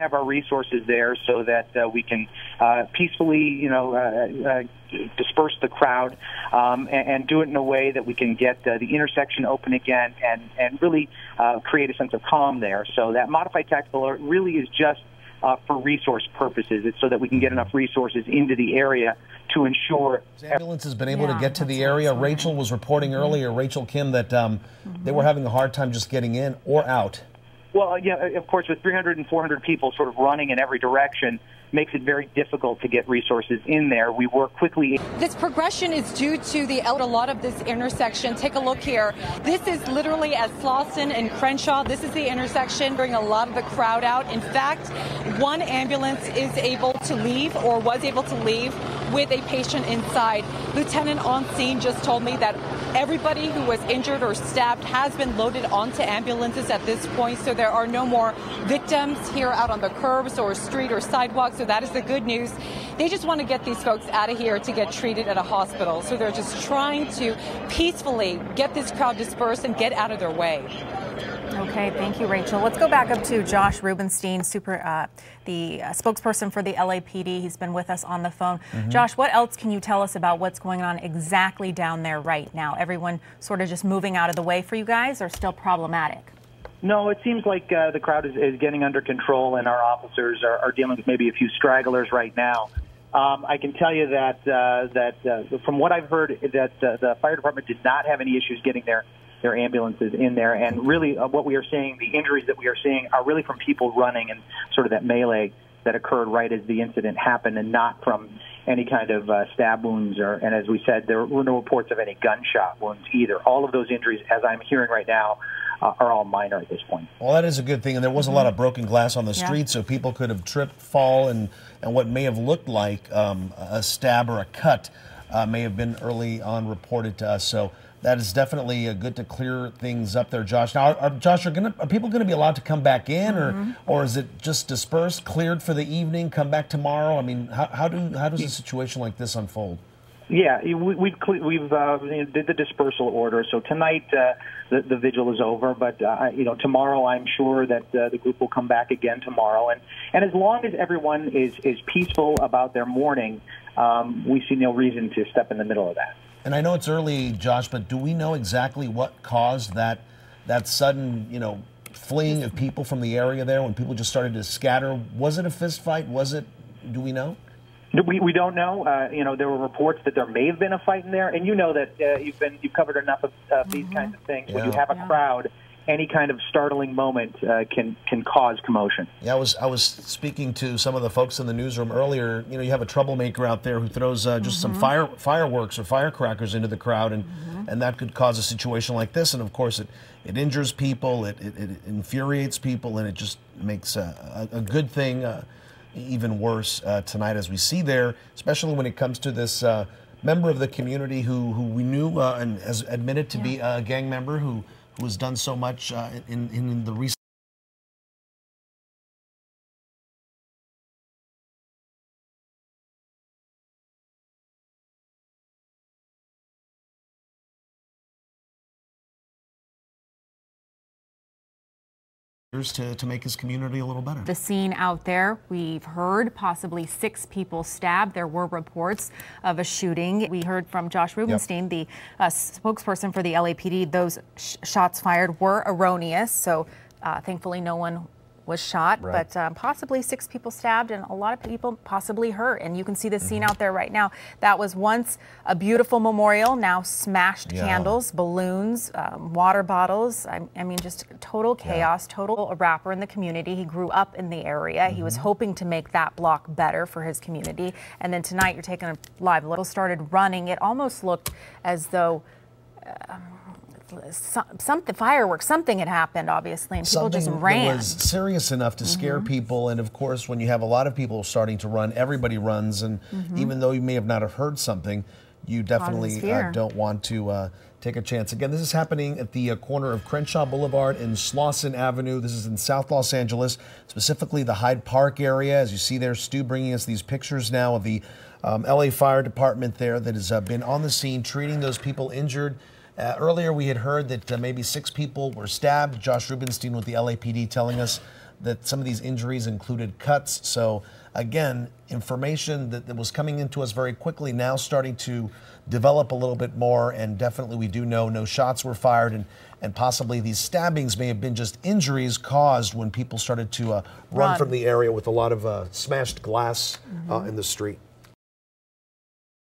have our resources there so that we can peacefully, disperse the crowd and do it in a way that we can get the intersection open again and really create a sense of calm there. So that modified tactical alert really is just for resource purposes. It's so that we can get enough resources into the area to ensure. The ambulance has been able to get to the area. Rachel was reporting earlier, Rachel Kim, that they were having a hard time just getting in or out. Well, yeah, of course, with 300 and 400 people sort of running in every direction, makes it very difficult to get resources in there. We work quickly. This progression is due to a lot of this intersection. Take a look here. This is literally at Slauson and Crenshaw. This is the intersection, bring a lot of the crowd out. In fact, one ambulance is able to leave or was able to leave with a patient inside. Lieutenant on scene just told me that everybody who was injured or stabbed has been loaded onto ambulances at this point, so there are no more victims here out on the curbs or street or sidewalks. So that is the good news. They just want to get these folks out of here to get treated at a hospital. So they're just trying to peacefully get this crowd dispersed and get out of their way. Okay, thank you, Rachel. Let's go back up to Josh Rubenstein, the spokesperson for the LAPD. He's been with us on the phone. Josh, what else can you tell us about what's going on exactly down there right now? Everyone sort of just moving out of the way for you guys, or still problematic? No, it seems like the crowd is getting under control, and our officers are dealing with maybe a few stragglers right now. I can tell you that from what I've heard, that the fire department did not have any issues getting their ambulances in there, and really what we are seeing, the injuries that we are seeing, are really from people running and sort of that melee that occurred right as the incident happened, and not from any kind of stab wounds, and as we said, there were no reports of any gunshot wounds either. All of those injuries, as I'm hearing right now, are all minor at this point. Well, that is a good thing, and there was a lot of broken glass on the street, so people could have tripped, fall, and what may have looked like a stab or a cut may have been early on reported to us. So that is definitely good to clear things up there, Josh. Now, Josh, are people going to be allowed to come back in, or is it just dispersed, cleared for the evening, come back tomorrow? I mean, how does a situation like this unfold? Yeah, we've did the dispersal order. So tonight the vigil is over, but tomorrow I'm sure that the group will come back again tomorrow. And as long as everyone is peaceful about their mourning, we see no reason to step in the middle of that. And I know it's early, Josh, but do we know exactly what caused that sudden, fleeing of people from the area there when people just started to scatter? Was it a fist fight? Do we know? We don't know. There were reports that there may have been a fight in there, and you know that you've covered enough of these kinds of things. Yeah. When you have a crowd, any kind of startling moment can cause commotion. Yeah, I was speaking to some of the folks in the newsroom earlier. You have a troublemaker out there who throws just some fireworks or firecrackers into the crowd, and that could cause a situation like this. And of course, it injures people, it infuriates people, and it just makes a good thing even worse tonight, as we see there, especially when it comes to this member of the community who we knew and has admitted to be a gang member who has done so much in the recent to make his community a little better. The scene out there, we've heard possibly 6 people stabbed. There were reports of a shooting. We heard from Josh Rubenstein, the spokesperson for the LAPD. Those shots fired were erroneous, so thankfully no one was shot, but possibly 6 people stabbed and a lot of people possibly hurt. And you can see the scene out there right now. That was once a beautiful memorial, now smashed candles, balloons, water bottles. I mean, just total chaos, total a rapper in the community. He grew up in the area. He was hoping to make that block better for his community. And then tonight you're taking a live. Little started running. It almost looked as though fireworks, something had happened, obviously, and people just ran. That was serious enough to scare people, and of course, when you have a lot of people starting to run, everybody runs, and even though you may have not have heard something, you definitely don't want to take a chance. Again, this is happening at the corner of Crenshaw Boulevard and Slauson Avenue. This is in South Los Angeles, specifically the Hyde Park area. As you see there, Stu bringing us these pictures now of the LA Fire Department there that has been on the scene treating those people injured. Earlier, we had heard that maybe 6 people were stabbed. Josh Rubenstein with the LAPD telling us that some of these injuries included cuts. So again, information that was coming into us very quickly now starting to develop a little bit more, and definitely we do know no shots were fired, and possibly these stabbings may have been just injuries caused when people started to run from the area with a lot of smashed glass in the street.